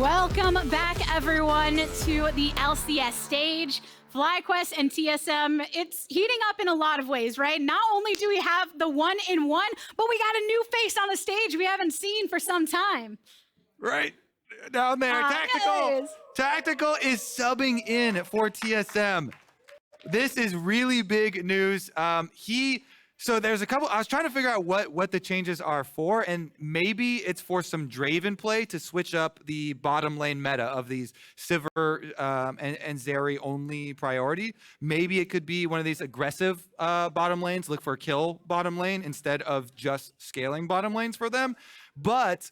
Welcome back, everyone, to the LCS stage. FlyQuest and TSM, it's heating up in a lot of ways, right? Not only do we have the 1-in-1, but we got a new face on the stage we haven't seen for some time. Right down there, Tactical. Yes. Tactical is subbing in for TSM. This is really big news. So there's a couple, I was trying to figure out what the changes are for, and maybe it's for some Draven play to switch up the bottom lane meta of these Sivir and Zeri only priority. Maybe it could be one of these aggressive bottom lanes, look for a kill bottom lane instead of just scaling bottom lanes for them. But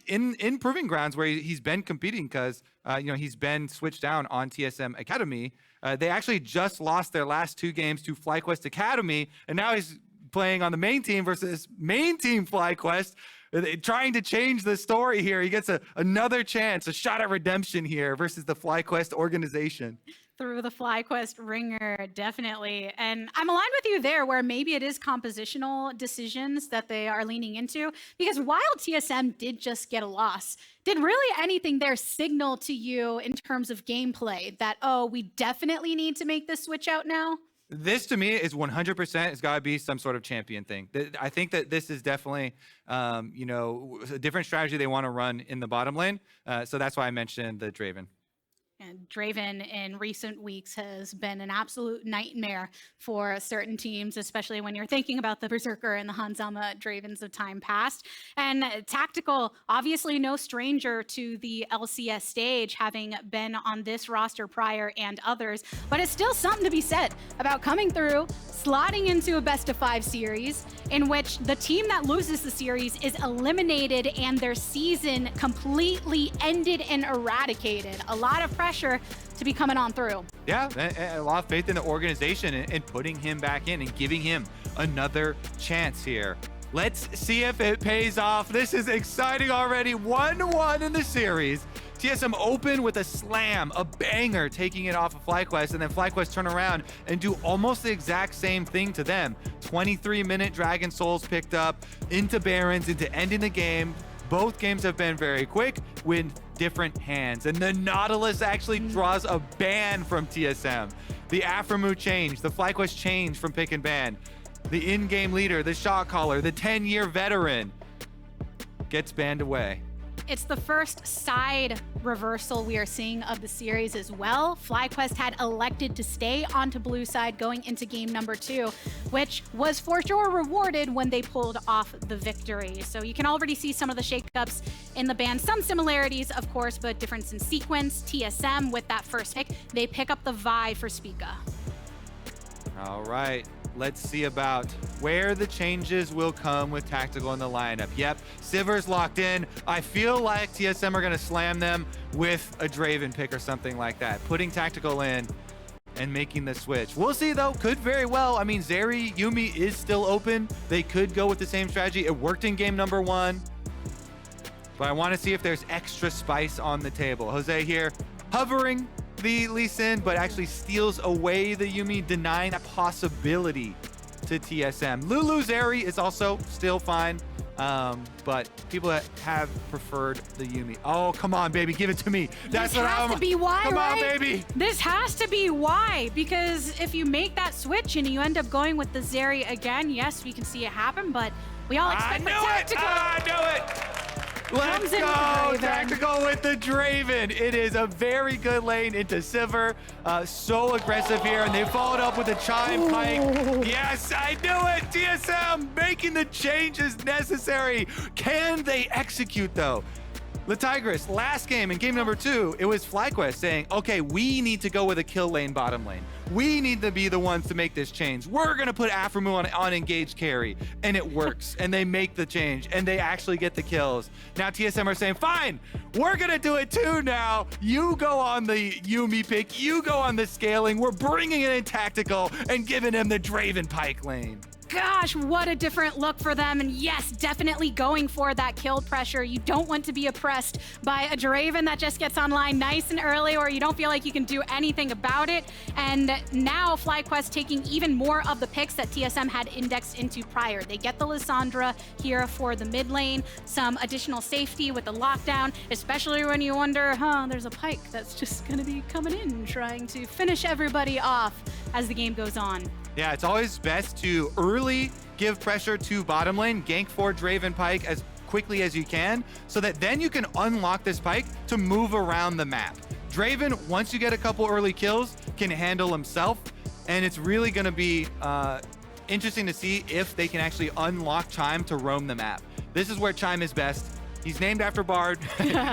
in Proving Grounds, where he's been competing, because he's been switched down on TSM Academy, they actually just lost their last 2 games to FlyQuest Academy, and now he's playing on the main team versus main team FlyQuest, trying to change the story here. He gets another chance, a shot at redemption here versus the FlyQuest organization. Through the FlyQuest ringer, definitely. And I'm aligned with you there, where maybe it is compositional decisions that they are leaning into. Because while TSM did just get a loss, did really anything there signal to you in terms of gameplay that, oh, we definitely need to make this switch out now? This to me is 100%. It's got to be some sort of champion thing. I think that this is definitely, a different strategy they want to run in the bottom lane. So that's why I mentioned the Draven. And Draven in recent weeks has been an absolute nightmare for certain teams, especially when you're thinking about the Berserker and the Hanzama Dravens of time past. And Tactical, obviously no stranger to the LCS stage, having been on this roster prior and others, but it's still something to be said about coming through, slotting into a best-of-5 series in which the team that loses the series is eliminated and their season completely ended and eradicated. A lot of pressure to be coming on through. Yeah, a lot of faith in the organization and putting him back in and giving him another chance here. Let's see if it pays off. This is exciting already. 1-1 in the series. TSM open with a slam, a banger, taking it off of FlyQuest, and then FlyQuest turn around and do almost the exact same thing to them. 23-minute Dragon Souls picked up into Barons, into ending the game. Both games have been very quick with different hands, and the Nautilus actually draws a ban from TSM. The aphromoo change, the FlyQuest change from pick and ban. The in-game leader, the shot caller, the 10-year veteran gets banned away. It's the first side reversal we are seeing of the series as well. FlyQuest had elected to stay onto blue side going into game number 2, which was for sure rewarded when they pulled off the victory. So you can already see some of the shakeups in the ban. Some similarities, of course, but difference in sequence. TSM with that first pick, they pick up the Vi for Spica. All right. Let's see about where the changes will come with Tactical in the lineup. Yep, Sivir's locked in. I feel like TSM are going to slam them with a Draven pick or something like that, putting Tactical in and making the switch. We'll see, though. Could very well. I mean, Zeri, Yuumi is still open. They could go with the same strategy. It worked in game number 1. But I want to see if there's extra spice on the table. Jose here hovering the Lee Sin, but actually steals away the Yuumi, denying that possibility to TSM. Lulu Zeri is also still fine, but people that have preferred the Yuumi. Oh, come on, baby, give it to me. That's this what has to be why, come right? on, baby. This has to be why, because if you make that switch and you end up going with the Zeri again, yes, we can see it happen, but we all expect the Tactical. I knew it! Let's go! Tactical with the Draven. It is a very good lane into Sivir. So aggressive here, and they followed up with a Chime Pyke. Yes, I knew it! TSM making the changes necessary. Can they execute, though? LeTigress, last game in game number 2, it was FlyQuest saying, okay, we need to go with a kill lane bottom lane. We need to be the ones to make this change. We're going to put aphromoo on engaged carry, and it works, and they make the change, and they actually get the kills. Now TSM are saying, fine, we're going to do it too now. You go on the Yuumi pick, you go on the scaling. We're bringing it in Tactical and giving him the Draven Pyke lane. gosh, what a different look for them. And yes, definitely going for that kill pressure. You don't want to be oppressed by a Draven that just gets online nice and early, or you don't feel like you can do anything about it. And now FlyQuest taking even more of the picks that TSM had indexed into prior. They get the Lissandra here for the mid lane, some additional safety with the lockdown, especially when you wonder, there's a Pyke that's just gonna be coming in, trying to finish everybody off as the game goes on. Yeah, it's always best to early give pressure to bottom lane, gank for Draven Pyke as quickly as you can, so that then you can unlock this Pyke to move around the map. Draven, once you get a couple early kills, can handle himself, and it's really going to be interesting to see if they can actually unlock Chime to roam the map. This is where Chime is best. He's named after Bard.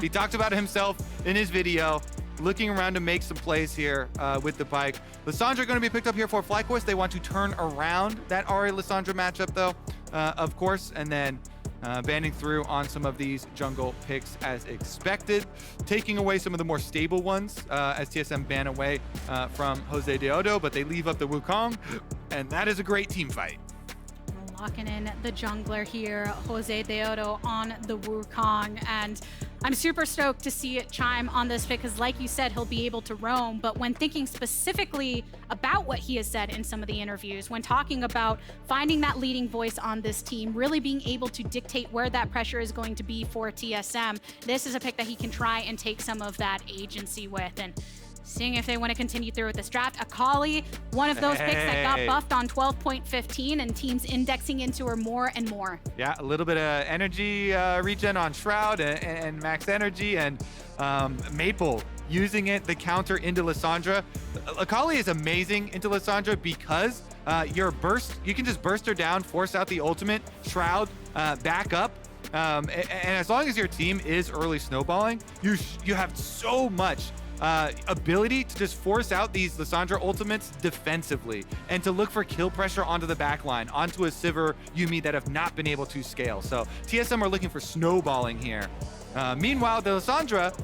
He talked about it himself in his video. Looking around to make some plays here with the Pyke. Lissandra going to be picked up here for FlyQuest. They want to turn around that Ahri-Lissandra matchup though, of course, and then banding through on some of these jungle picks as expected, taking away some of the more stable ones as TSM ban away from Josedeodo, but they leave up the Wukong, and that is a great team fight. Locking in the jungler here, Josedeodo on the Wukong, and I'm super stoked to see Chime on this pick because, like you said, he'll be able to roam. But when thinking specifically about what he has said in some of the interviews, when talking about finding that leading voice on this team, really being able to dictate where that pressure is going to be for TSM, this is a pick that he can try and take some of that agency with. And seeing if they want to continue through with this draft. Akali, one of those picks that got buffed on 12.15 and teams indexing into her more and more. Yeah, a little bit of energy regen on Shroud and max energy, and Maple using it, the counter into Lissandra. Akali is amazing into Lissandra because you can just burst her down, force out the ultimate, Shroud, back up. And as long as your team is early snowballing, you have so much ability to just force out these Lissandra ultimates defensively and to look for kill pressure onto the back line, onto a Sivir, Yuumi that have not been able to scale. So TSM are looking for snowballing here. Meanwhile, the Lissandra,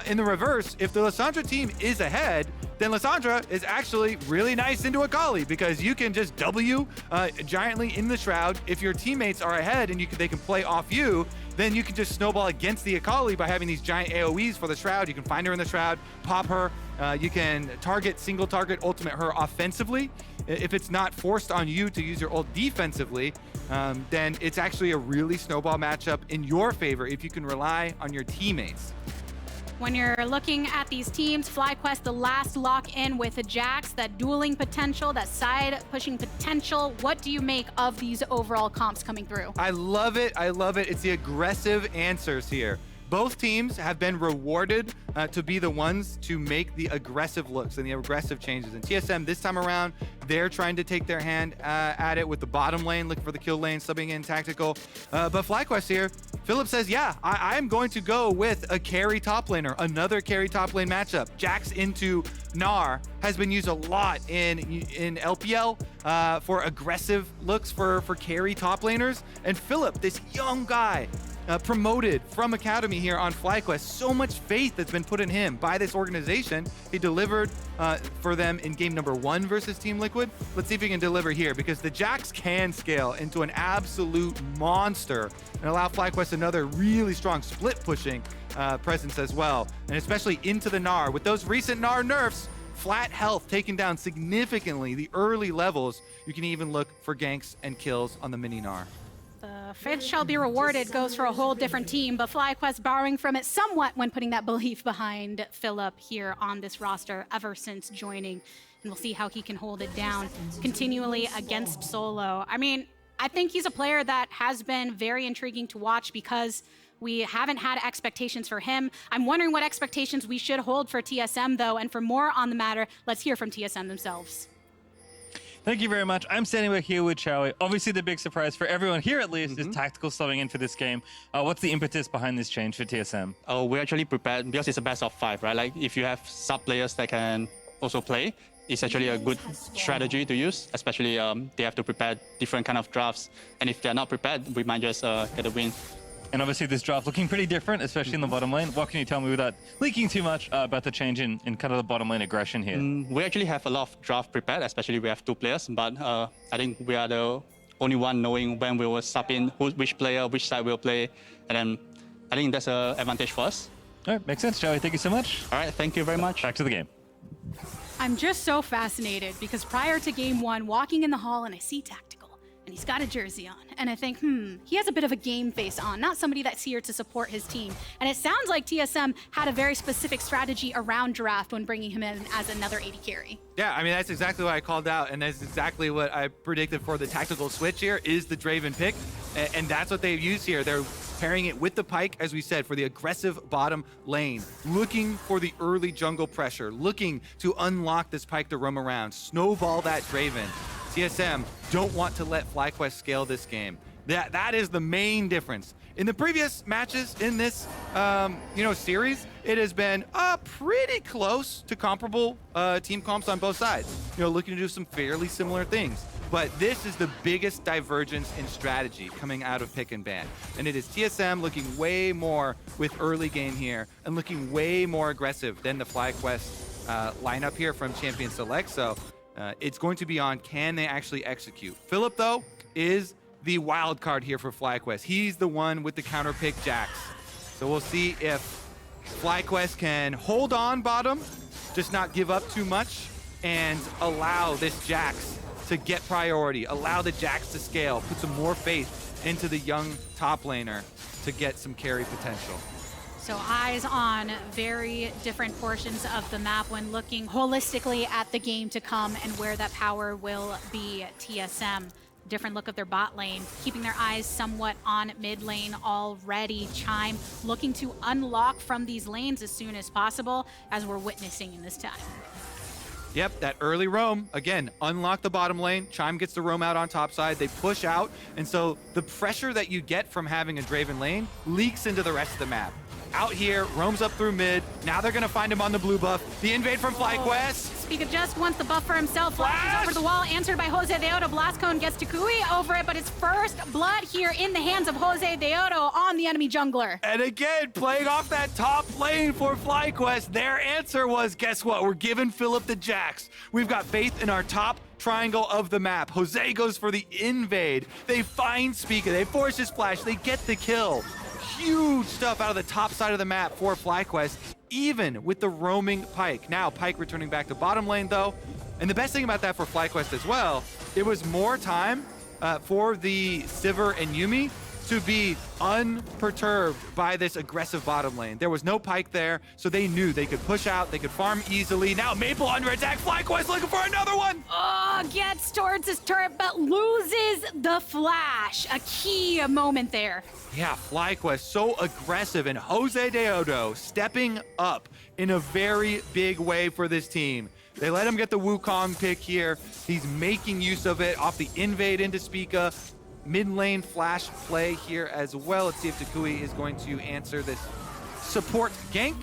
in the reverse, if the Lissandra team is ahead, then Lissandra is actually really nice into Akali because you can just W giantly in the Shroud. If your teammates are ahead and they can play off you, then you can just snowball against the Akali by having these giant AoEs for the Shroud. You can find her in the Shroud, pop her. You can single target, ultimate her offensively. If it's not forced on you to use your ult defensively, then it's actually a really snowball matchup in your favor if you can rely on your teammates. When you're looking at these teams, FlyQuest, the last lock-in with a Jax, that dueling potential, that side-pushing potential. What do you make of these overall comps coming through? I love it. I love it. It's the aggressive answers here. Both teams have been rewarded to be the ones to make the aggressive looks and the aggressive changes. And TSM this time around, they're trying to take their hand at it with the bottom lane, looking for the kill lane, subbing in tactical. But FlyQuest here, Philip says, yeah, I'm going to go with a carry top laner, another carry top lane matchup. Jax into Gnar has been used a lot in LPL for aggressive looks for carry top laners. And Philip, this young guy, promoted from Academy here on FlyQuest. So much faith that's been put in him by this organization. He delivered for them in game number 1 versus Team Liquid. Let's see if he can deliver here because the Jax can scale into an absolute monster and allow FlyQuest another really strong split pushing presence as well. And especially into the Gnar. With those recent Gnar nerfs, flat health taken down significantly, the early levels, you can even look for ganks and kills on the mini Gnar. The faith shall be rewarded goes for a whole different team, but FlyQuest borrowing from it somewhat when putting that belief behind Philip here on this roster ever since joining. And we'll see how he can hold it down continually against solo. I mean, I think he's a player that has been very intriguing to watch because we haven't had expectations for him. I'm wondering what expectations we should hold for TSM though, and for more on the matter, let's hear from TSM themselves. Thank you very much. I'm standing back here with Chowie. Obviously, the big surprise for everyone here, at least, is Tactical subbing in for this game. What's the impetus behind this change for TSM? Oh, we're actually prepared because it's a best of 5, right? Like, if you have sub players that can also play, it's actually a good strategy to use, especially they have to prepare different kind of drafts. And if they're not prepared, we might just get a win. And obviously this draft looking pretty different, especially in the bottom lane. What can you tell me without leaking too much about the change in kind of the bottom lane aggression here? We actually have a lot of draft prepared, especially we have 2 players, but I think we are the only one knowing when we will sub in, which player, which side will play. And then I think that's an advantage for us. All right, makes sense, Joey. Thank you so much. All right, thank you very much. Back to the game. I'm just so fascinated because prior to game one, walking in the hall and I see Tactical and he's got a jersey on. And I think, he has a bit of a game face on, not somebody that's here to support his team. And it sounds like TSM had a very specific strategy around Draft when bringing him in as another AD carry. Yeah, I mean, that's exactly what I called out, and that's exactly what I predicted for the tactical switch here is the Draven pick, and that's what they've used here. They're pairing it with the Pyke, as we said, for the aggressive bottom lane, looking for the early jungle pressure, looking to unlock this Pyke to roam around, snowball that Draven. TSM don't want to let FlyQuest scale this game. That is the main difference. In the previous matches in this, series, it has been pretty close to comparable team comps on both sides. Looking to do some fairly similar things. But this is the biggest divergence in strategy coming out of pick and ban. And it is TSM looking way more with early game here and looking way more aggressive than the FlyQuest lineup here from Champion Select. So it's going to be on, can they actually execute? Philip, though, is the wild card here for FlyQuest. He's the one with the counter pick Jax. So we'll see if FlyQuest can hold on bottom, just not give up too much, and allow this Jax to get priority, allow the Jax to scale, put some more faith into the young top laner to get some carry potential. So eyes on very different portions of the map when looking holistically at the game to come and where that power will be. TSM, different look of their bot lane, keeping their eyes somewhat on mid lane already. Chime looking to unlock from these lanes as soon as possible, as we're witnessing in this time. Yep, that early roam, again, unlock the bottom lane. Chime gets to roam out on top side. They push out, and so the pressure that you get from having a Draven lane leaks into the rest of the map. Out here, roams up through mid. Now they're going to find him on the blue buff. The invade from FlyQuest. Spica just wants the buff for himself. Flashes over the wall, answered by Josedeodo. Blast Cone gets toucouille over it, but it's first blood here in the hands of Josedeodo on the enemy jungler. And again, playing off that top lane for FlyQuest, their answer was, guess what? We're giving Philip the Jax. We've got faith in our top triangle of the map. Jose goes for the invade. They find Spica. They force his flash. They get the kill. Huge stuff out of the top side of the map for FlyQuest, even with the roaming Pyke. Now, Pyke returning back to bottom lane, though. And the best thing about that for FlyQuest as well, it was more time for the Sivir and Yuumi to be unperturbed by this aggressive bottom lane. There was no Pyke there, so they knew they could push out, they could farm easily. Now Maple under attack, FlyQuest looking for another one! Oh, gets towards his turret, but loses the flash. A key moment there. Yeah, FlyQuest so aggressive, and Josedeodo stepping up in a very big way for this team. They let him get the Wukong pick here. He's making use of it off the invade into Spica. Mid lane flash play here as well. Let's see if toucouille is going to answer this support gank.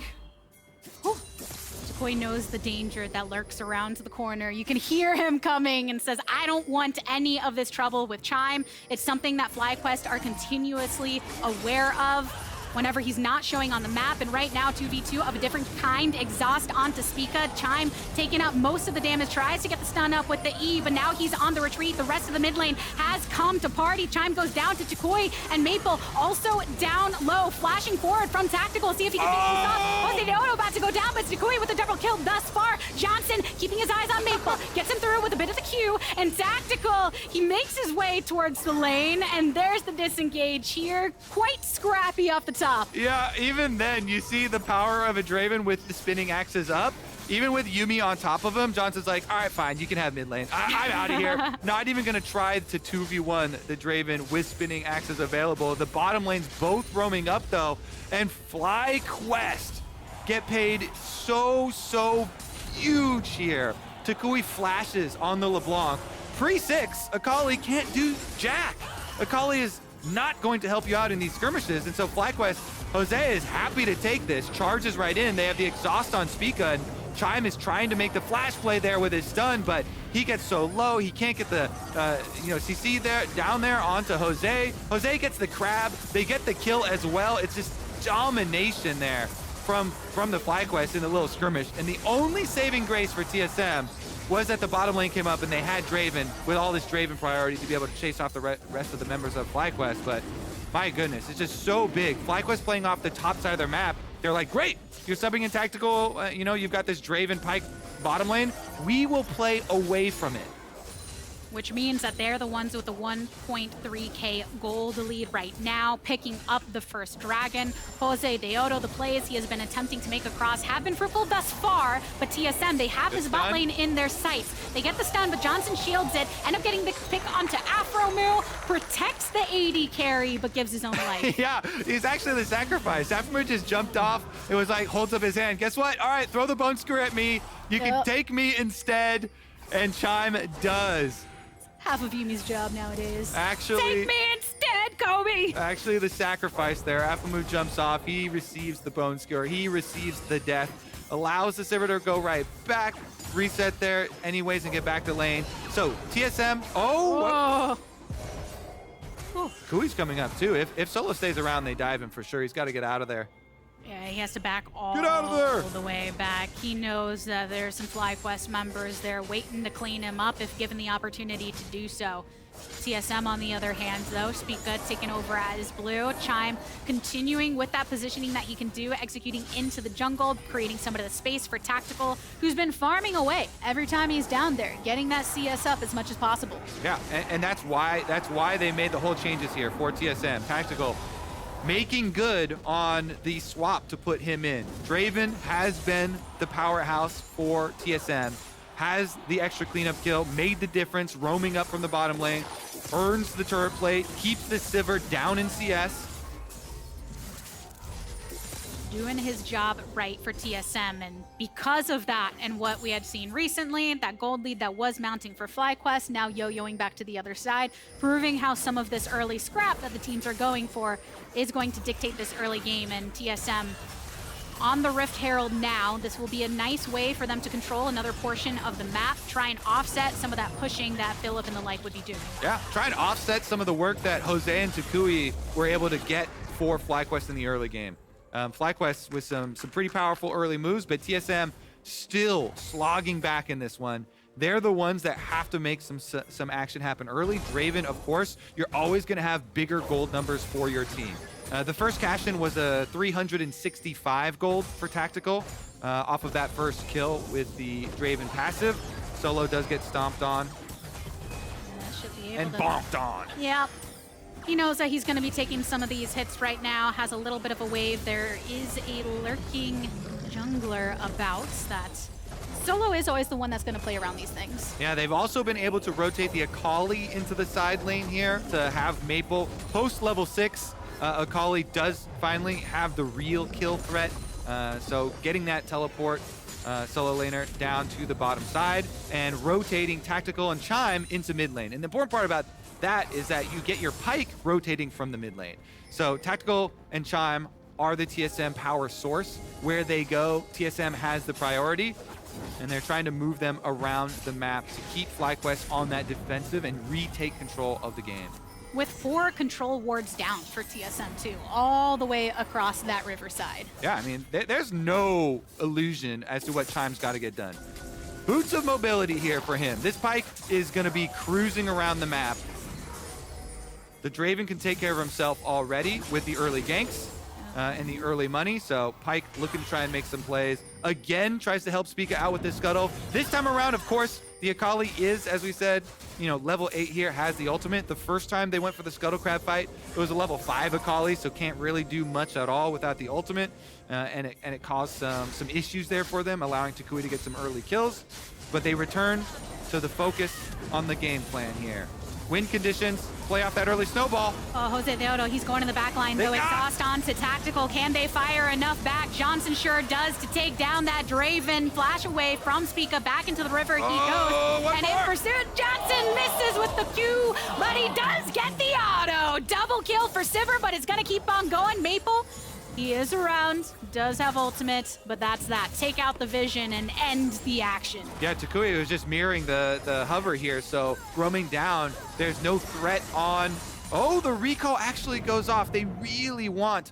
toucouille knows the danger that lurks around the corner. You can hear him coming and says, I don't want any of this trouble with Chime. It's something that FlyQuest are continuously aware of whenever he's not showing on the map. And right now, 2v2 of a different kind. Exhaust onto Spica. Chime taking out most of the damage. Tries to get the stun up with the E, but now he's on the retreat. The rest of the mid lane has come to party. Chime goes down to toucouille, and Maple also down low. Flashing forward from Tactical. See if he can finish this off. Josedeodo about to go down, but toucouille with a double kill thus far. Johnsun keeping his eyes on Maple. Gets him through with a bit of the Q, and Tactical, he makes his way towards the lane, and there's the disengage here. Quite scrappy off the top. Yeah, even then, you see the power of a Draven with the spinning axes up. Even with Yuumi on top of him, Johnson's like, all right, fine, you can have mid lane. I'm out of here. Not even going to try to 2v1 the Draven with spinning axes available. The bottom lane's both roaming up, though, and FlyQuest get paid so huge here. toucouille flashes on the LeBlanc. Pre-6, Akali can't do jack. Akali is not going to help you out in these skirmishes, and so FlyQuest, Jose is happy to take this, charges right in. They have the exhaust on Spica, and Chime is trying to make the flash play there with his stun, but he gets so low, he can't get the CC there, down there onto Jose. Jose gets the crab, they get the kill as well. It's just domination there from the FlyQuest in the little skirmish, and the only saving grace for TSM was that the bottom lane came up and they had Draven with all this Draven priority to be able to chase off the rest of the members of FlyQuest, but my goodness, it's just so big. FlyQuest playing off the top side of their map, they're like, great, you're subbing in tactical, you know, you've got this Draven Pyke bottom lane, we will play away from it. Which means that they're the ones with the 1.3k gold lead right now, picking up the first dragon. Josedeodo, the plays he has been attempting to make across have been fruitful thus far, but TSM, they have his bot lane in their sights. They get the stun, but Johnsun shields it, end up getting the pick onto aphromoo, protects the AD carry, but gives his own life. Yeah, he's actually the sacrifice. aphromoo just jumped off. It was like, holds up his hand. Guess what? All right, throw the bone skewer at me. You can take me instead. And Chime does. Half of Yuumi's job nowadays. Actually, take me instead, Kobe! Actually, the sacrifice there. aphromoo jumps off. He receives the bone skewer. He receives the death. Allows the Sivir to go right back. Reset there anyways and get back to lane. So, TSM. Oh! Toucouille's coming up too. If Solo stays around, they dive him for sure. He's got to get out of there. Yeah, he has to back all Get out of there. the way back. He knows that there's some FlyQuest members there waiting to clean him up if given the opportunity to do so. TSM on the other hand though, Spica taking over as blue. Chime continuing with that positioning that he can do, executing into the jungle, creating some of the space for Tactical, who's been farming away every time he's down there, getting that CS up as much as possible. Yeah, and that's why they made the whole changes here for TSM. Tactical making good on the swap to put him in. Draven has been the powerhouse for TSM, has the extra cleanup kill, made the difference, roaming up from the bottom lane, earns the turret plate, keeps the Sivir down in CS. Doing his job right for TSM, and because of that and what we had seen recently, that gold lead that was mounting for FlyQuest, now yo-yoing back to the other side, proving how some of this early scrap that the teams are going for is going to dictate this early game. And TSM on the Rift Herald now, this will be a nice way for them to control another portion of the map, try and offset some of that pushing that Philip and the like would be doing. Yeah, try and offset some of the work that Jose and toucouille were able to get for FlyQuest in the early game. FlyQuest with some pretty powerful early moves, but TSM still slogging back in this one. They're the ones that have to make some action happen early. Draven, of course, you're always going to have bigger gold numbers for your team. The first cash-in was a 365 gold for Tactical off of that first kill with the Draven passive. Solo does get stomped on and bonked on. Yep. He knows that he's going to be taking some of these hits right now, has a little bit of a wave. There is a lurking jungler about that. Solo is always the one that's going to play around these things. Yeah, they've also been able to rotate the Akali into the side lane here to have Maple post level 6. Akali does finally have the real kill threat. So getting that teleport solo laner down to the bottom side and rotating Tactical and Chime into mid lane. And the important part about that is that you get your Pyke rotating from the mid lane. So Tactical and Chime are the TSM power source. Where they go, TSM has the priority, and they're trying to move them around the map to keep FlyQuest on that defensive and retake control of the game. With 4 control wards down for TSM too, all the way across that riverside. Yeah, I mean, there's no illusion as to what Chime's got to get done. Boots of mobility here for him. This Pyke is going to be cruising around the map. The Draven can take care of himself already with the early ganks and the early money. So Pyke looking to try and make some plays. Again, tries to help Spica out with this scuttle. This time around, of course, the Akali is, as we said, you know, level 8 here, has the ultimate. The first time they went for the Scuttle Crab fight, it was a level 5 Akali, so can't really do much at all without the ultimate. And it caused some issues there for them, allowing toucouille to get some early kills. But they return to the focus on the game plan here. Win conditions, play off that early snowball. Oh, Josedeodo, he's going to the back line, though. Exhaust onto Tactical. Can they fire enough back? Johnsun sure does to take down that Draven. Flash away from Spica, back into the river he goes. And in pursuit, Johnsun misses with the Q, but he does get the auto. Double kill for Sivir, but it's going to keep on going. Maple, he is around, does have ultimate, but that's that. Take out the vision and end the action. Yeah, toucouille was just mirroring the hover here, so roaming down, there's no threat on. Oh, the recall actually goes off. They really want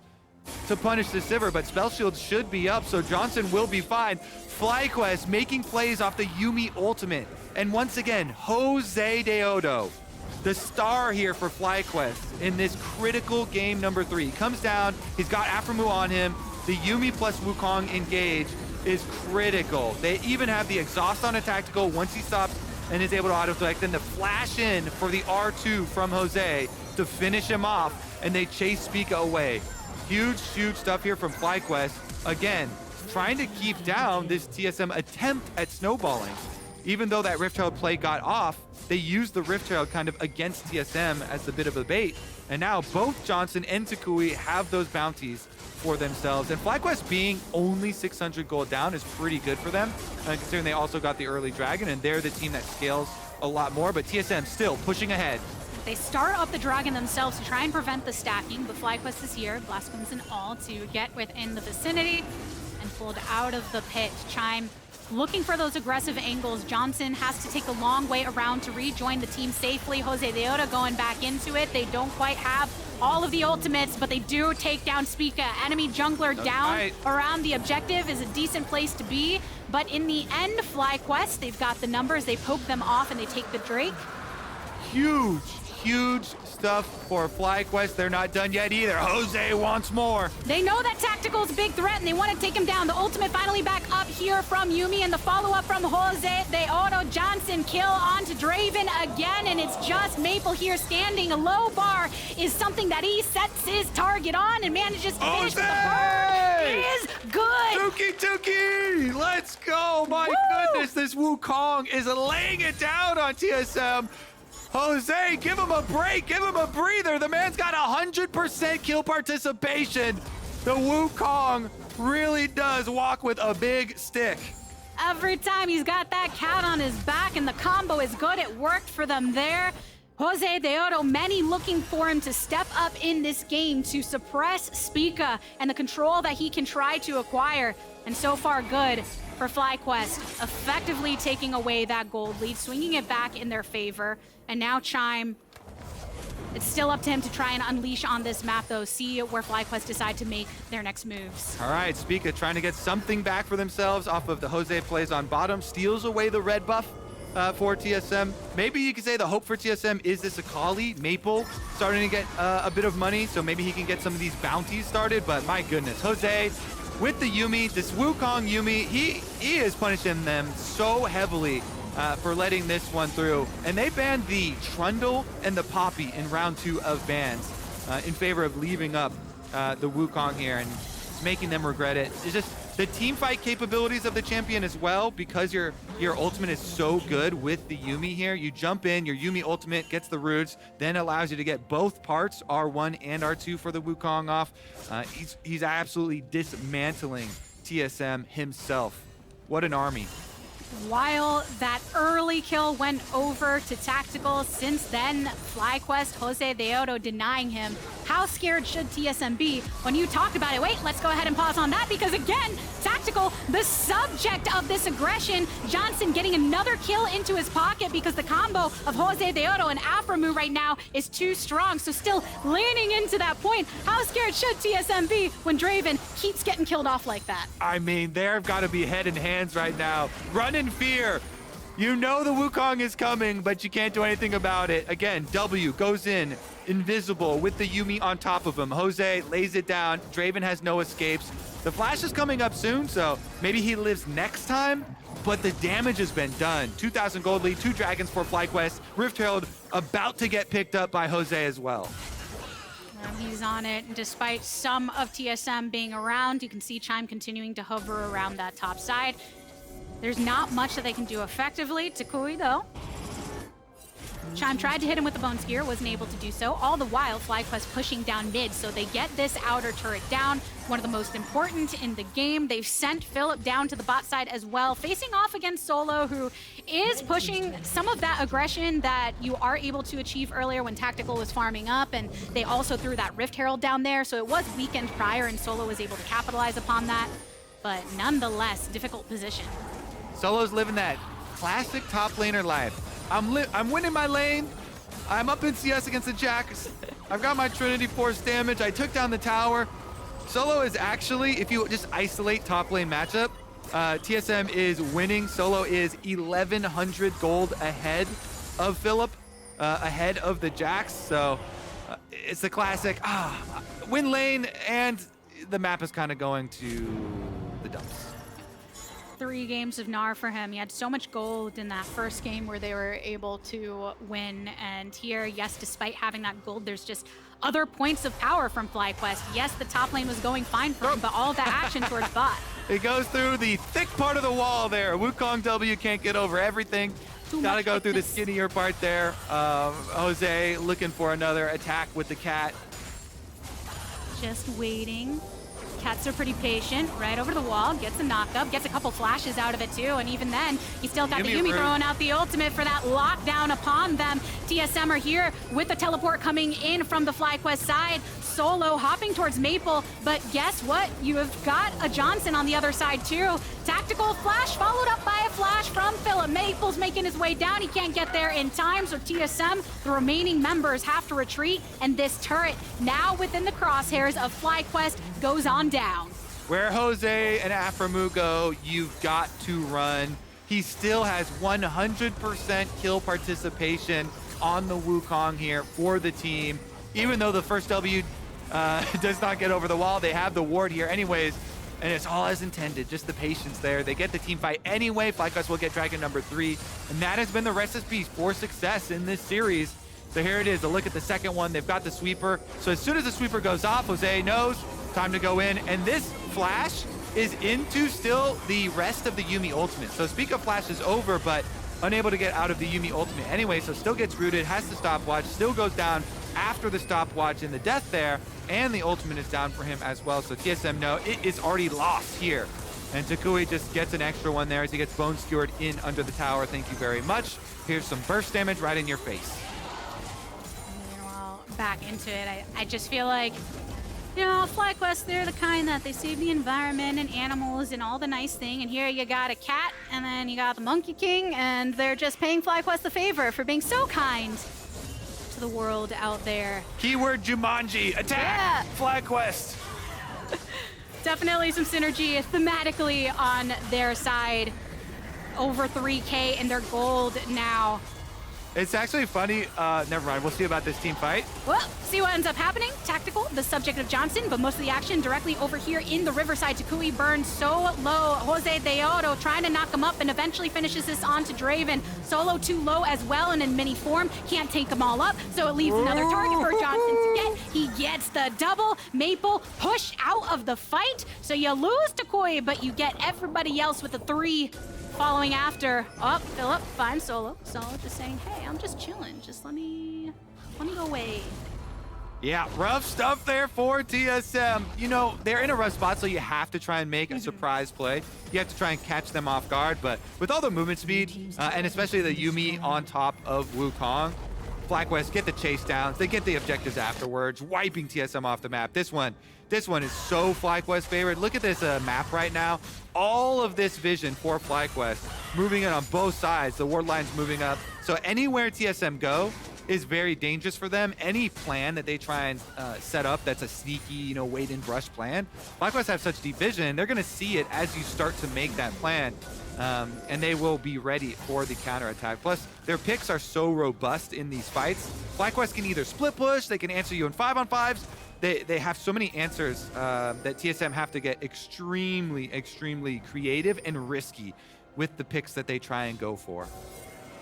to punish the Sivir, but Spell Shield should be up, so Johnsun will be fine. FlyQuest making plays off the Yuumi ultimate. And once again, Josedeodo, the star here for FlyQuest in this critical game number 3. Comes down, he's got aphromoo on him. The Yuumi plus Wukong engage is critical. They even have the exhaust on a tactical once he stops and is able to auto-select, then to flash in for the R2 from Jose to finish him off, and they chase Spica away. Huge stuff here from FlyQuest. Again, trying to keep down this TSM attempt at snowballing. Even though that Rift Herald play got off, they used the Rift Herald kind of against TSM as a bit of a bait. And now both Johnsun and toucouille have those bounties for themselves. And FlyQuest being only 600 gold down is pretty good for them, considering they also got the early dragon, and they're the team that scales a lot more. But TSM still pushing ahead. They start up the dragon themselves to try and prevent the stacking, but FlyQuest is here, Blastwings and all, to get within the vicinity and pulled out of the pit. Chime looking for those aggressive angles. Johnsun has to take the long way around to rejoin the team safely. Josedeodo going back into it. They don't quite have all of the ultimates, but they do take down Spica. Enemy jungler down around the objective is a decent place to be. But in the end, FlyQuest, they've got the numbers. They poke them off and they take the Drake. Huge stuff for FlyQuest. They're not done yet either. Jose wants more. They know that Tactical's a big threat and they want to take him down. The ultimate finally back up here from Yuumi, and the follow-up from Josedeodo. Johnsun kill onto Draven again, and it's just Maple here standing. A low bar is something that he sets his target on and manages to finish with the bird. Is good. Toucouille! Let's go! My goodness, this Wukong is laying it down on TSM. Jose, give him a break, give him a breather. The man's got 100% kill participation. The Wukong really does walk with a big stick. Every time he's got that cat on his back, and the combo is good. It worked for them there. Josedeodo, many looking for him to step up in this game to suppress Spica and the control that he can try to acquire. And so far, good for FlyQuest, effectively taking away that gold lead, swinging it back in their favor. And now Chime, it's still up to him to try and unleash on this map, though. See where FlyQuest decide to make their next moves. All right, Spica trying to get something back for themselves off of the Jose plays on bottom, steals away the red buff for TSM. Maybe you could say the hope for TSM is this Akali. Maple starting to get a bit of money, so maybe he can get some of these bounties started, but my goodness, Jose with the Yuumi, this Wukong Yuumi, he is punishing them so heavily for letting this one through. And they banned the Trundle and the Poppy in round 2 of bans in favor of leaving up the Wukong here, and it's making them regret it. It's just the team fight capabilities of the champion as well, because your ultimate is so good with the Yuumi here. You jump in, your Yuumi ultimate gets the roots, then allows you to get both parts, R1 and R2 for the Wukong off. He's absolutely dismantling TSM himself. What an army. While that early kill went over to Tactical, since then, FlyQuest, Josedeodo denying him. How scared should TSM be? When you talked about it, wait, let's go ahead and pause on that, because again, Tactical, the subject of this aggression, Johnsun getting another kill into his pocket because the combo of Josedeodo and aphromoo right now is too strong, so still leaning into that point. How scared should TSM be when Draven keeps getting killed off like that? I mean, they've got to be head in hands right now. Run in fear. You know the Wukong is coming, but you can't do anything about it. Again, W goes in, invisible with the Yuumi on top of him. Jose lays it down. Draven has no escapes. The flash is coming up soon, so maybe he lives next time, but the damage has been done. 2,000 gold lead, 2 dragons for FlyQuest. Rift Herald about to get picked up by Jose as well. He's on it, and despite some of TSM being around, you can see Chime continuing to hover around that top side. There's not much that they can do effectively. toucouille, though. Chime tried to hit him with the Bone Spear, wasn't able to do so. All the while, FlyQuest pushing down mid, so they get this outer turret down. One of the most important in the game. They've sent Philip down to the bot side as well, facing off against Solo, who is pushing some of that aggression that you are able to achieve earlier when Tactical was farming up, and they also threw that Rift Herald down there, so it was weekend prior, and Solo was able to capitalize upon that. But nonetheless, difficult position. Solo's living that classic top laner life. I'm winning my lane. I'm up in CS against the Jax. I've got my Trinity Force damage. I took down the tower. Solo is actually, if you just isolate top lane matchup, TSM is winning. Solo is 1,100 gold ahead of Philip, ahead of the Jax. So it's the classic, win lane, and the map is kind of going to the dumps. 3 games of Gnar for him. He had so much gold in that first game where they were able to win. And here, yes, despite having that gold, there's just other points of power from FlyQuest. Yes, the top lane was going fine for him, but all of that action towards bot. It goes through the thick part of the wall there. Wukong W can't get over everything. Gotta go through the skinnier part there. Jose looking for another attack with the cat. Just waiting. Cats are pretty patient. Right over the wall, gets a knock-up, gets a couple flashes out of it too, and even then, he still got the Yuumi throwing out the ultimate for that lockdown upon them. TSM are here with the teleport coming in from the FlyQuest side. Solo hopping towards Maple, but guess what? You have got a Johnsun on the other side too. Tactical flash followed up by a flash from Philip. Maple's making his way down. He can't get there in time, so TSM, the remaining members, have to retreat, and this turret, now within the crosshairs of FlyQuest, goes on down. Where Jose and aphromoo go, you've got to run. He still has 100% kill participation on the Wukong here for the team. Even though the first W does not get over the wall, they have the ward here anyways, and it's all as intended, just the patience there. They get the team fight anyway. FlyQuest will get Dragon number 3, and that has been the recipe for success in this series. So here it is, a look at the second one. They've got the sweeper. So as soon as the sweeper goes off, Jose knows, time to go in, and this flash is into still the rest of the Yuumi ultimate. So Spica flash is over, but unable to get out of the Yuumi ultimate anyway, so still gets rooted, has the stopwatch, still goes down after the stopwatch in the death there, and the ultimate is down for him as well. So TSM know it is already lost here. And toucouille just gets an extra one there as he gets bone skewered in under the tower. Thank you very much. Here's some burst damage right in your face. Meanwhile, back into it, I just feel like, you know, FlyQuest, they're the kind that they save the environment and animals and all the nice thing. And here you got a cat, and then you got the Monkey King, and they're just paying FlyQuest the favor for being so kind to the world out there. Keyword Jumanji, attack! Yeah. FlyQuest! Definitely some synergy thematically on their side. Over 3K in their gold now. It's actually funny. Never mind. We'll see about this team fight. Well, see what ends up happening. Tactical, the subject of Johnsun, but most of the action directly over here in the Riverside. Toucouille burns so low. Josedeodo trying to knock him up and eventually finishes this onto Draven. Solo too low as well and in mini form. Can't take them all up, so it leaves another target for Johnsun to get. He gets the double. Maple push out of the fight. So you lose Toucouille, but you get everybody else with the 3 following after. Oh, Philip finds Solo. Solo just saying, hey, I'm just chilling. Just let me go away. Yeah, rough stuff there for TSM. You know, they're in a rough spot, so you have to try and make a surprise play. You have to try and catch them off guard, but with all the movement speed, and especially the Yuumi on top of Wukong, FlyQuest get the chase downs. They get the objectives afterwards, wiping TSM off the map. This one is so FlyQuest favored. Look at this map right now. All of this vision for FlyQuest, moving it on both sides. The ward line's moving up. So anywhere TSM go is very dangerous for them. Any plan that they try and set up that's a sneaky, you know, wait and rush plan, FlyQuest have such deep vision, they're gonna see it as you start to make that plan. And they will be ready for the counterattack. Plus, their picks are so robust in these fights. FlyQuest can either split push, they can answer you in 5-on-5s. They have so many answers that TSM have to get extremely creative and risky with the picks that they try and go for.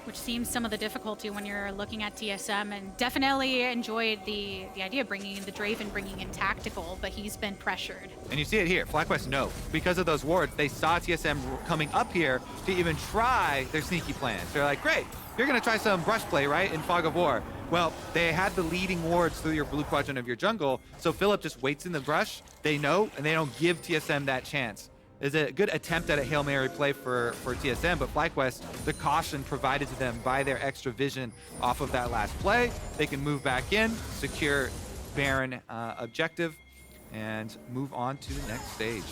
Which seems some of the difficulty when you're looking at TSM, and definitely enjoyed the idea of bringing in the Draven, bringing in Tactical, but he's been pressured. And you see it here, FlyQuest know. Because of those wards, they saw TSM coming up here to even try their sneaky plans. They're like, great, you're gonna try some brush play, right, in Fog of War. Well, they had the leading wards through your blue quadrant of your jungle, so Philip just waits in the brush, they know, and they don't give TSM that chance. Is a good attempt at a Hail Mary play for TSM, but FlyQuest, the caution provided to them by their extra vision off of that last play, they can move back in, secure Baron objective, and move on to the next stage.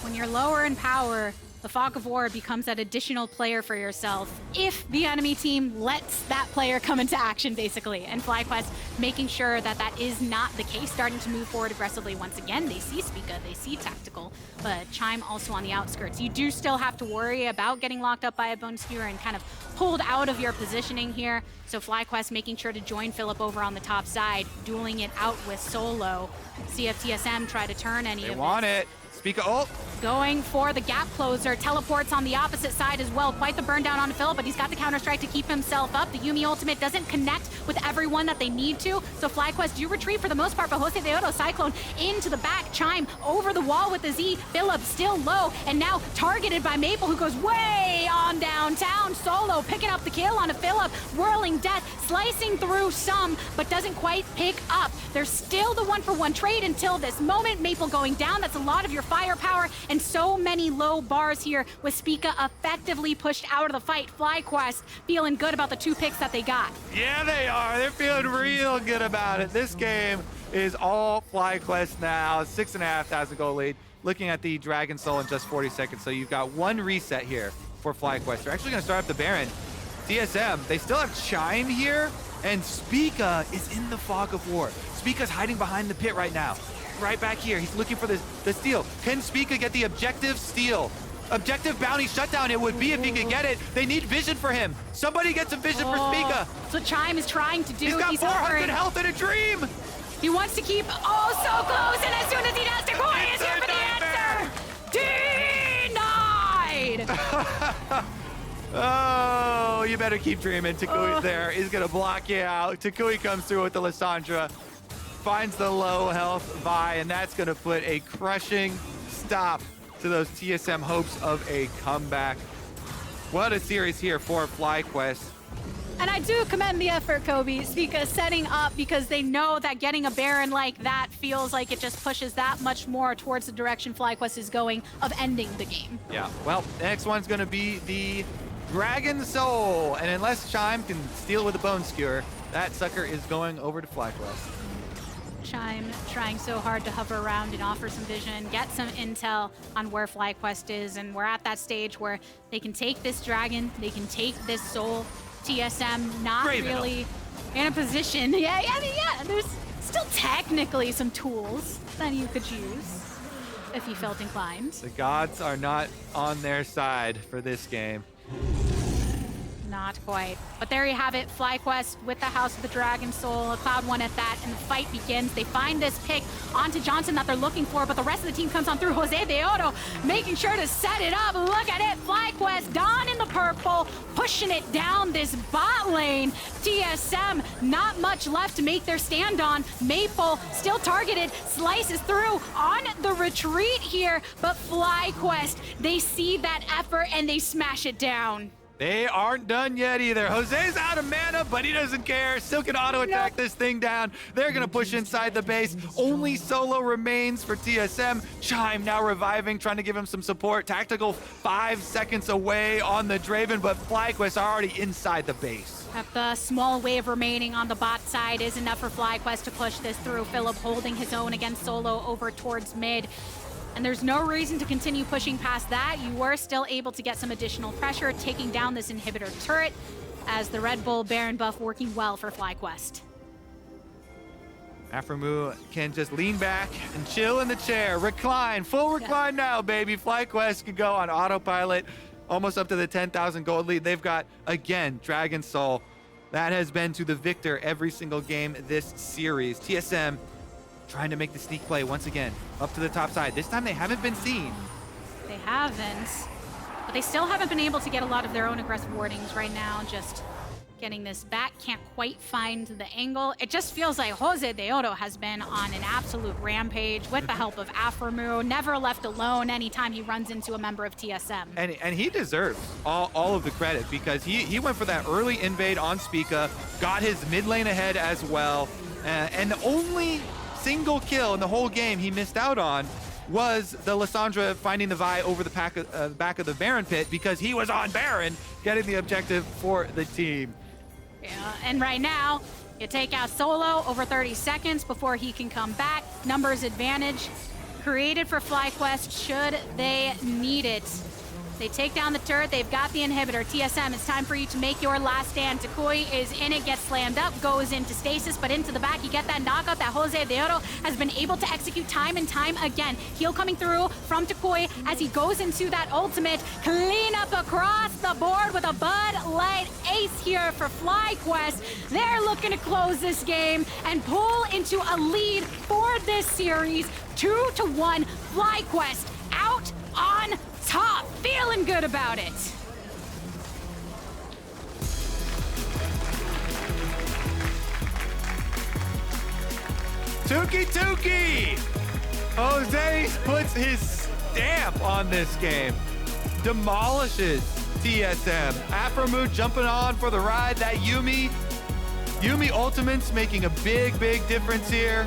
When you're lower in power, the Fog of War becomes that additional player for yourself if the enemy team lets that player come into action, basically. And FlyQuest making sure that that is not the case, starting to move forward aggressively once again. They see Spica, they see Tactical, but Chime also on the outskirts. You do still have to worry about getting locked up by a Bone Skewer and kind of pulled out of your positioning here. So FlyQuest making sure to join Philip over on the top side, dueling it out with Solo. See if TSM try to turn any of it. They want it. Spica ult. Going for the gap closer, teleports on the opposite side as well. Quite the burn down on Philip, but he's got the counter-strike to keep himself up. The Yuumi ultimate doesn't connect with everyone that they need to, so FlyQuest do retreat for the most part, but Josedeodo Cyclone into the back. Chime over the wall with the Z. Philip still low, and now targeted by Maple, who goes way on downtown. Solo picking up the kill on a Philip. Whirling Death, slicing through some, but doesn't quite pick up. There's still the 1-for-1 trade until this moment. Maple going down, that's a lot of your firepower, and so many low bars here with Spica effectively pushed out of the fight. FlyQuest feeling good about the 2 picks that they got. Yeah, they are. They're feeling real good about it. This game is all FlyQuest now. 6,500 gold lead. Looking at the Dragon Soul in just 40 seconds. So you've got 1 reset here for FlyQuest. They're actually going to start up the Baron. TSM, they still have Chime here, and Spica is in the Fog of War. Spica's hiding behind the pit right now. Right back here, he's looking for the steal. Can Spica get the objective steal? Objective bounty shutdown it would be if he could get it. They need vision for him. Somebody get some vision for Spica. So Chime is trying to do. He's got 400 hovering. health in a dream. He wants to keep so close, and as soon as he does, toucouille is here for the answer. Denied! Oh, you better keep dreaming. Toucouille's there. He's gonna block you out. Toucouille comes through with the Lissandra. Finds the low health Vi, and that's going to put a crushing stop to those TSM hopes of a comeback. What a series here for FlyQuest. And I do commend the effort, Kobe, Spica setting up, because they know that getting a Baron like that feels like it just pushes that much more towards the direction FlyQuest is going of ending the game. Yeah, well, the next one's going to be the Dragon Soul, and unless Chime can steal with a Bone Skewer, that sucker is going over to FlyQuest. Chime trying so hard to hover around and offer some vision, get some intel on where FlyQuest is, and we're at that stage where they can take this dragon, they can take this soul. TSM not Draven really in a position. Yeah, there's still technically some tools that you could use if you felt inclined. The gods are not on their side for this game. Not quite. But there you have it, FlyQuest with the House of the Dragon Soul, a Cloud1 at that, and the fight begins. They find this pick onto Johnsun that they're looking for, but the rest of the team comes on through. Josedeodo making sure to set it up. Look at it, FlyQuest, Dawn in the purple, pushing it down this bot lane. TSM, not much left to make their stand on. Maple, still targeted, slices through on the retreat here, but FlyQuest, they see that effort and they smash it down. They aren't done yet either. Jose's out of mana, but he doesn't care. Still can auto-attack this thing down. They're going to push inside the base. Only Solo remains for TSM. Chime now reviving, trying to give him some support. Tactical 5 seconds away on the Draven, but FlyQuest are already inside the base. The small wave remaining on the bot side is enough for FlyQuest to push this through. Philip holding his own against Solo over towards mid. And there's no reason to continue pushing past that. You were still able to get some additional pressure, taking down this inhibitor turret, as the Red Bull Baron buff working well for FlyQuest. aphromoo can just lean back and chill in the chair. Recline, full recline now, baby. FlyQuest can go on autopilot, almost up to the 10,000 gold lead. They've got, again, Dragon Soul. That has been to the victor every single game this series. TSM trying to make the sneak play once again, up to the top side. This time they haven't been seen. They haven't, but they still haven't been able to get a lot of their own aggressive wardings right now. Just getting this back, can't quite find the angle. It just feels like Josedeodo has been on an absolute rampage with the help of aphromoo, never left alone anytime he runs into a member of TSM. And he deserves all of the credit, because he went for that early invade on Spica, got his mid lane ahead as well, and the only single kill in the whole game he missed out on was the Lissandra finding the Vi over the back of the Baron pit, because he was on Baron, getting the objective for the team. Yeah, and right now, you take out Solo over 30 seconds before he can come back. Numbers advantage created for FlyQuest should they need it. They take down the turret. They've got the inhibitor. TSM, it's time for you to make your last stand. toucouille is in it, gets slammed up, goes into stasis, but into the back. You get that knockout that Josedeodo has been able to execute time and time again. Heal coming through from toucouille as he goes into that ultimate. Clean up across the board with a Bud Light ace here for FlyQuest. They're looking to close this game and pull into a lead for this series. 2-1, FlyQuest out on top. Feeling good about it. Toucouille! Jose puts his stamp on this game. Demolishes TSM. aphromoo jumping on for the ride. That Yuumi ultimates making a big difference here.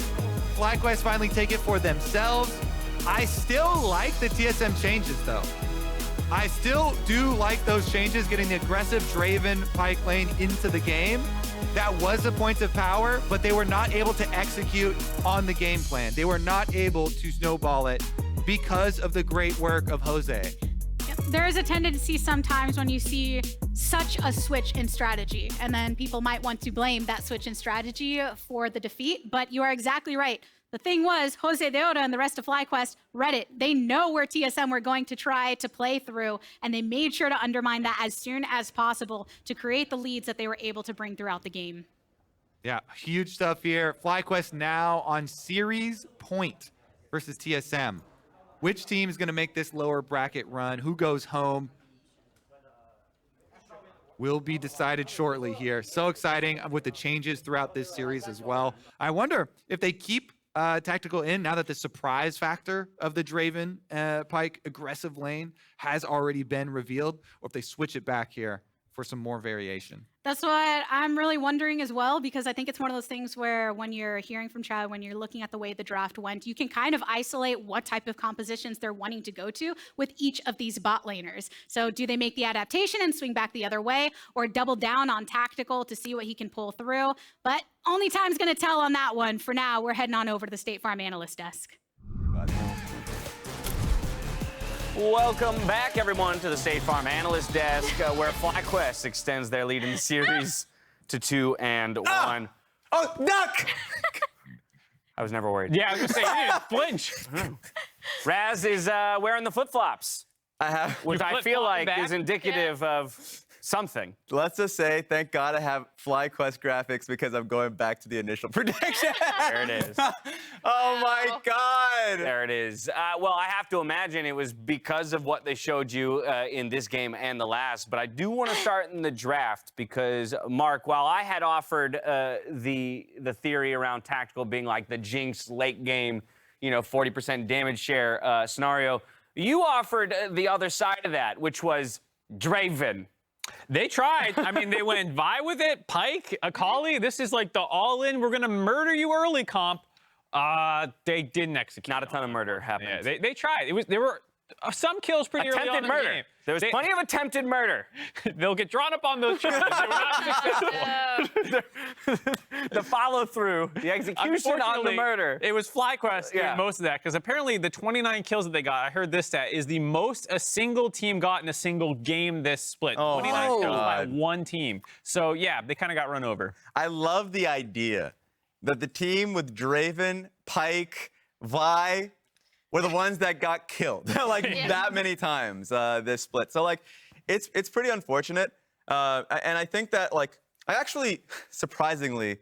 FlyQuest finally take it for themselves. I still like the TSM changes though. I still do like those changes, getting the aggressive Draven Pyke lane into the game. That was a point of power, but they were not able to execute on the game plan. They were not able to snowball it because of the great work of Jose. There is a tendency sometimes when you see such a switch in strategy, and then people might want to blame that switch in strategy for the defeat, but you are exactly right. The thing was, Josedeodo and the rest of FlyQuest read it. They know where TSM were going to try to play through, and they made sure to undermine that as soon as possible to create the leads that they were able to bring throughout the game. Yeah, huge stuff here. FlyQuest now on series point versus TSM. Which team is going to make this lower bracket run? Who goes home? Will be decided shortly here. So exciting with the changes throughout this series as well. I wonder if they keep Tactical in now that the surprise factor of the Draven Pyke aggressive lane has already been revealed, or if they switch it back here for some more variation. That's what I'm really wondering as well, because I think it's one of those things where when you're hearing from Chad, when you're looking at the way the draft went, you can kind of isolate what type of compositions they're wanting to go to with each of these bot laners. So do they make the adaptation and swing back the other way, or double down on Tactical to see what he can pull through? But only time's going to tell on that one. For now, we're heading on over to the State Farm Analyst desk. Welcome back, everyone, to the State Farm Analyst Desk, where FlyQuest extends their lead in the series to 2-1. Oh, duck! I was never worried. Yeah, I was gonna say, you didn't flinch. Raz is wearing the flip-flops, I have. which I feel like back. is indicative of something. Let's just say, thank God I have FlyQuest graphics because I'm going back to the initial prediction. There it is. Oh my God. There it is. Well, I have to imagine it was because of what they showed you in this game and the last, but I do want to start in the draft because, Mark, while I had offered the theory around Tactical being like the Jinx late game, 40% damage share scenario, you offered the other side of that, which was Draven. They tried. I mean, they went Vi with it, Pyke, Akali. This is like the all-in, we're going to murder you early comp. They didn't execute. Not a ton of murder happened. Yeah, they tried. There were some kills pretty early on in the murder. game. There was plenty of attempted murder. They'll get drawn up on those charges. They were not successful. The follow-through, the execution on the murder. It was FlyQuest doing most of that, because apparently the 29 kills that they got, I heard this stat, is the most a single team got in a single game this split. Oh, 29 kills by God. one team. So, yeah, they kind of got run over. I love the idea that the team with Draven, Pyke, Vi were the ones that got killed that many times this split. So it's pretty unfortunate. And I think that I actually surprisingly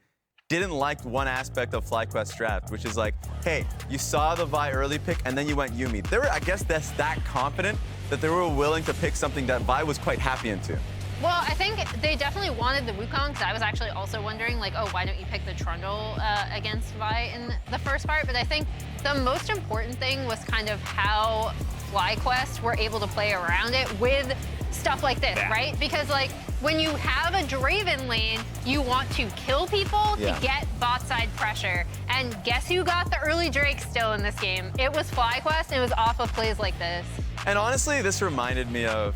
didn't like one aspect of FlyQuest draft, which is hey, you saw the Vi early pick and then you went Yuumi. They were, I guess, that confident that they were willing to pick something that Vi was quite happy into. Well, I think they definitely wanted the Wukong, because I was actually also wondering, oh, why don't you pick the Trundle against Vi in the first part? But I think the most important thing was kind of how FlyQuest were able to play around it with stuff like this, right? Because, when you have a Draven lane, you want to kill people to get bot side pressure. And guess who got the early Drake still in this game? It was FlyQuest, and it was off of plays like this. And honestly, this reminded me of,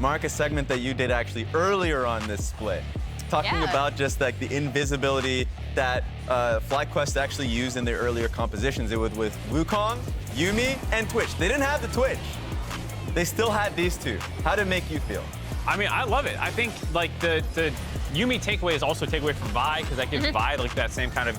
Mark, a segment that you did actually earlier on this split, talking about just the invisibility that FlyQuest actually used in their earlier compositions. It was with Wukong, Yuumi, and Twitch. They didn't have the Twitch. they still had these two. How did it make you feel? I mean, I love it. I think like the Yuumi takeaway is also a takeaway from Vi, because that gives Vi like that same kind of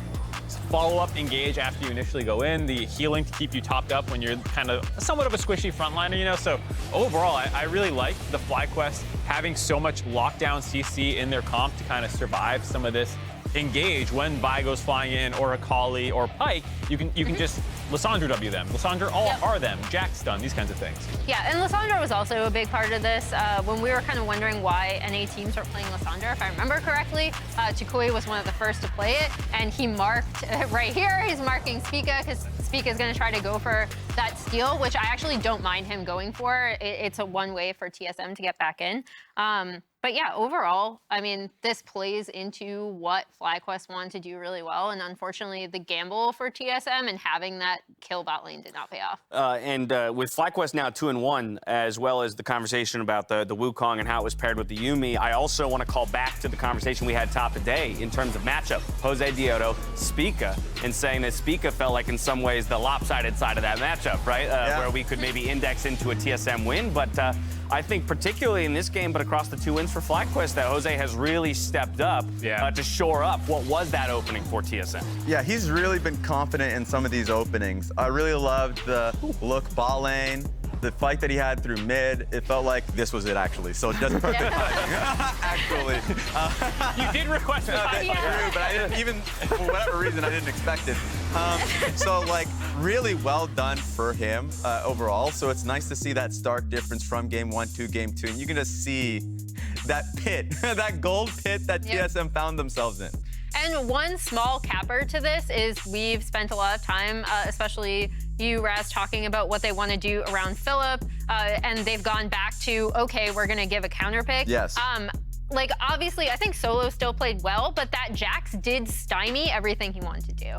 follow-up engage after you initially go in, the healing to keep you topped up when you're kind of somewhat of a squishy frontliner, you know? So overall, I really like the FlyQuest having so much lockdown CC in their comp to kind of survive some of this engage when Vi goes flying in, or Akali or Pyke. You can just Lissandra W them. Lissandra R them, Jack stun, these kinds of things. Yeah, and Lissandra was also a big part of this. When we were kind of wondering why NA teams were playing Lissandra, if I remember correctly, toucouille was one of the first to play it, and he marked right here, he's marking Spica, because Spica is going to try to go for that steal, which I actually don't mind him going for. It's a one way for TSM to get back in. But yeah, overall, I mean, this plays into what FlyQuest wanted to do really well, and unfortunately, the gamble for TSM and having that kill bot lane did not pay off. And with FlyQuest now 2-1, as well as the conversation about the Wukong and how it was paired with the Yuumi, I also want to call back to the conversation we had top today in terms of matchup. Josedeodo, Spica, and saying that Spica felt like in some ways the lopsided side of that matchup, right? Where we could maybe index into a TSM win, but I think particularly in this game, but across the 2 wins for FlyQuest, that Jose has really stepped up to shore up what was that opening for TSM. Yeah, he's really been confident in some of these openings. I really loved the look bot lane, the fight that he had through mid. It felt like this was it, actually. So just perfect timing. Actually. You did request it. That's true, but I didn't even, for whatever reason, I didn't expect it. So, like, really well done for him overall. So it's nice to see that stark difference from game 1 to game 2. And you can just see that pit, that gold pit that TSM found themselves in. And one small capper to this is we've spent a lot of time, especially you, Raz, talking about what they want to do around Philip, and they've gone back to, okay, we're going to give a counter pick. Yes. Like, obviously, I think Solo still played well, but that Jax did stymie everything he wanted to do.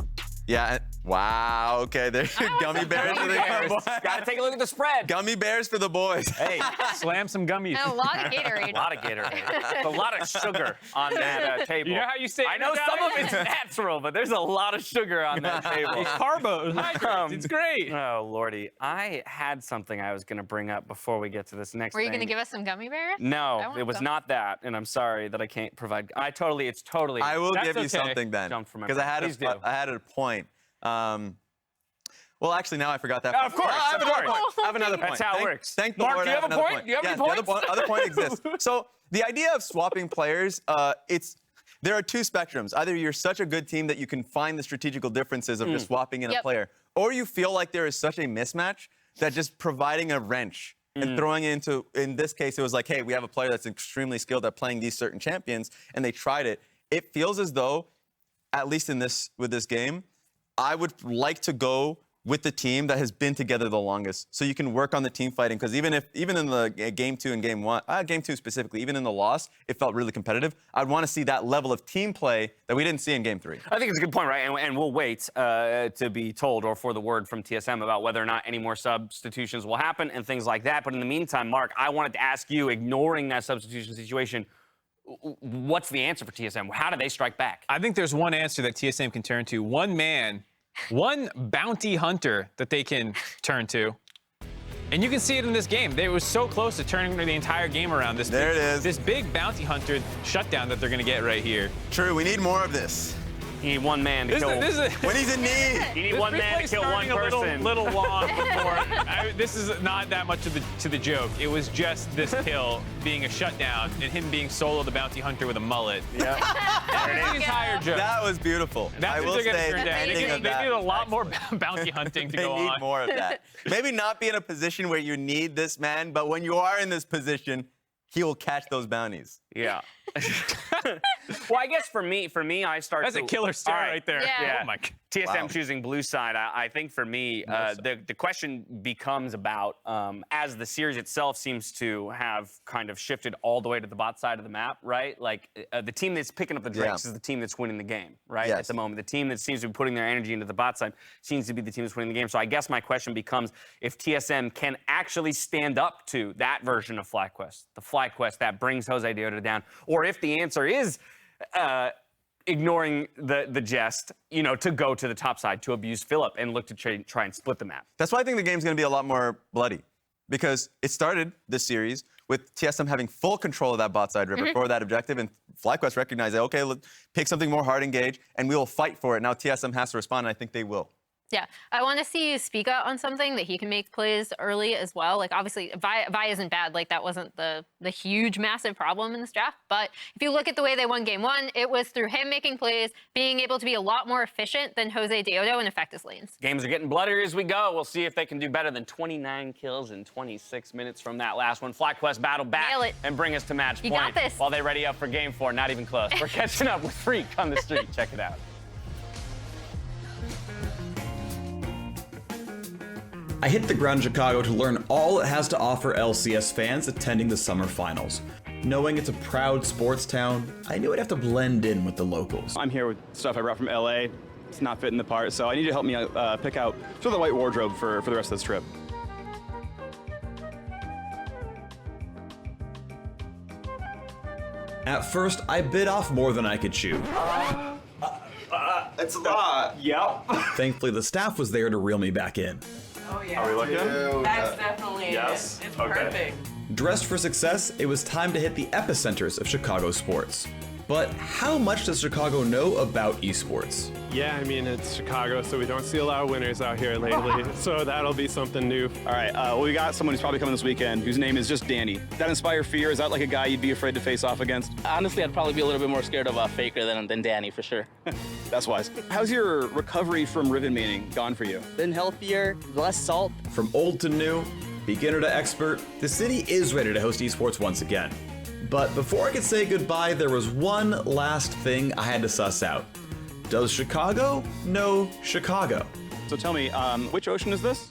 Yeah. Wow. Okay. There's gummy bears for the boys. Gotta take a look at the spread. Gummy bears for the boys. Hey, slam some gummies. And a lot of Gatorade. A lot of Gatorade. A lot of sugar on that table. You know how you say I know some of it's natural, but there's a lot of sugar on that table. It's carbos, hydrates, it's great. Oh, Lordy. I had something I was going to bring up before we get to this next Were you thing. going to give us some gummy bears? No, it was not that, and I'm sorry that I can't provide. It's totally. I will That's give you okay. something then, Jumped from my because I mind. had a point. Well, actually, now I forgot that. Of course, I have another point. I have another point. That's how it works. Thank the Mark, Lord, do you I have a another point? Do you have any yes, points? The other point exists. So the idea of swapping players, there are two spectrums. Either you're such a good team that you can find the strategical differences of just swapping in a player, or you feel like there is such a mismatch that just providing a wrench and throwing it into, in this case, it was like, hey, we have a player that's extremely skilled at playing these certain champions, and they tried it. It feels as though, at least with this game, I would like to go with the team that has been together the longest, so you can work on the team fighting. Because even in the game 2 and game 1, game 2 specifically, even in the loss, it felt really competitive. I'd want to see that level of team play that we didn't see in game 3. I think it's a good point, right? And we'll wait to be told or for the word from TSM about whether or not any more substitutions will happen and things like that. But in the meantime, Mark, I wanted to ask you, ignoring that substitution situation, what's the answer for TSM? How do they strike back? I think there's one answer that TSM can turn to. One man, one bounty hunter that they can turn to. And you can see it in this game. They were so close to turning the entire game around. There it is. This big bounty hunter shutdown that they're going to get right here. True, we need more of this. You need one man to kill. When he's in need. You need one man to kill one person. A little long before. This is not that much to the joke. It was just this kill being a shutdown and him being solo the bounty hunter with a mullet. Yeah. That's the entire joke. That was beautiful. That's I what will they're say going to turn down. They need a lot more bounty hunting to go on. They need more of that. Maybe not be in a position where you need this man, but when you are in this position, he will catch those bounties. Yeah. Well, I guess for me, I start. That's a killer stare right there. Yeah. Oh my God. TSM choosing blue side. I think for me, the question becomes about as the series itself seems to have kind of shifted all the way to the bot side of the map, right? Like the team that's picking up the drinks is the team that's winning the game, right? Yes. At the moment, the team that seems to be putting their energy into the bot side seems to be the team that's winning the game. So I guess my question becomes if TSM can actually stand up to that version of FlyQuest, the FlyQuest that brings Josedeodo down, or if the answer is ignoring the jest, to go to the top side, to abuse Philip and look to try and split the map. That's why I think the game's going to be a lot more bloody. because it started this series with TSM having full control of that bot side river for that objective, and FlyQuest recognized that, okay, let's pick something more hard engage, and we will fight for it. Now TSM has to respond, and I think they will. Yeah, I want to see Spica on something that he can make plays early as well. Like, obviously, Vi isn't bad. Like, that wasn't the huge, massive problem in this draft. But if you look at the way they won game one, it was through him making plays, being able to be a lot more efficient than Josedeodo and affect his lanes. Games are getting bloodier as we go. We'll see if they can do better than 29 kills in 26 minutes from that last one. FlyQuest battle back and bring us to match point. You got this. While they ready up for game 4. Not even close. We're catching up with Freak on the street. Check it out. I hit the ground in Chicago to learn all it has to offer LCS fans attending the summer finals. Knowing it's a proud sports town, I knew I'd have to blend in with the locals. I'm here with stuff I brought from LA. It's not fitting the part, so I need you to help me pick out sort of the right wardrobe for the rest of this trip. At first, I bit off more than I could chew. It's a lot. Yep. Thankfully, the staff was there to reel me back in. Oh yeah. Are we looking? That's definitely yes. It's okay. perfect. Dressed for success, it was time to hit the epicenters of Chicago sports. But how much does Chicago know about esports? Yeah, I mean, it's Chicago, so we don't see a lot of winners out here lately, so that'll be something new. All right, well, we got someone who's probably coming this weekend whose name is just Danny. Does that inspire fear? Is that like a guy you'd be afraid to face off against? Honestly, I'd probably be a little bit more scared of FLICKR than Danny, for sure. That's wise. How's your recovery from ribbon maining gone for you? Been healthier, less salt. From old to new, beginner to expert, the city is ready to host esports once again. But before I could say goodbye, there was one last thing I had to suss out. Does Chicago know Chicago? So tell me, which ocean is this?